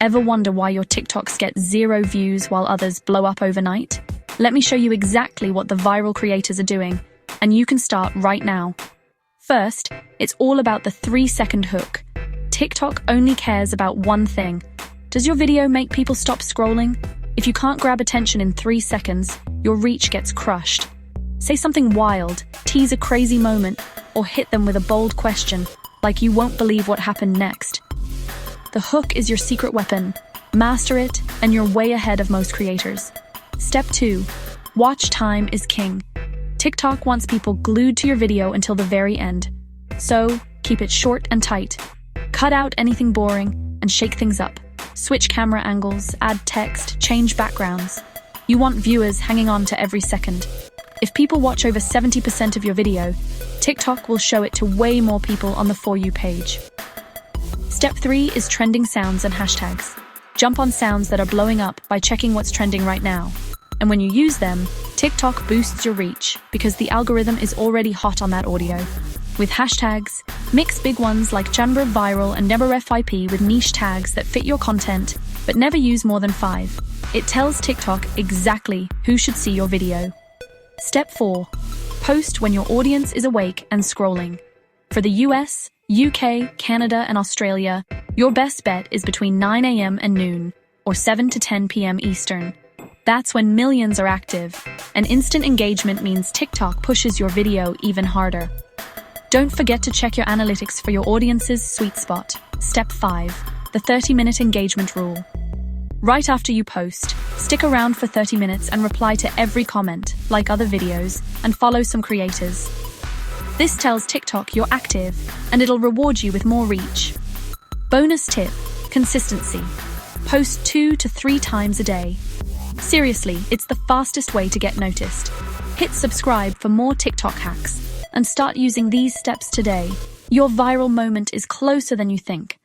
Ever wonder why your TikToks get 0 views while others blow up overnight? Let me show you exactly what the viral creators are doing, and you can start right now. First, it's all about the 3-second hook. TikTok only cares about one thing. Does your video make people stop scrolling? If you can't grab attention in 3 seconds, your reach gets crushed. Say something wild, tease a crazy moment, or hit them with a bold question, like you won't believe what happened next. The hook is your secret weapon. Master it, and you're way ahead of most creators. Step 2. Watch time is king. TikTok wants people glued to your video until the very end. So, keep it short and tight. Cut out anything boring and shake things up. Switch camera angles, add text, change backgrounds. You want viewers hanging on to every second. If people watch over 70% of your video, TikTok will show it to way more people on the For You page. Step 3 is trending sounds and hashtags. Jump on sounds that are blowing up by checking what's trending right now. And when you use them, TikTok boosts your reach because the algorithm is already hot on that audio. With hashtags, mix big ones like Janber Viral and NeberFIP with niche tags that fit your content, but never use more than 5. It tells TikTok exactly who should see your video. Step 4. Post when your audience is awake and scrolling. For the US, UK, Canada, and Australia, your best bet is between 9 a.m. and noon, or 7 to 10 p.m. Eastern. That's when millions are active, and instant engagement means TikTok pushes your video even harder. Don't forget to check your analytics for your audience's sweet spot. Step 5. The 30-minute engagement rule. Right after you post, stick around for 30 minutes and reply to every comment, like other videos, and follow some creators. This tells TikTok you're active, and it'll reward you with more reach. Bonus tip: consistency. Post 2 to 3 times a day. Seriously, it's the fastest way to get noticed. Hit subscribe for more TikTok hacks, and start using these steps today. Your viral moment is closer than you think.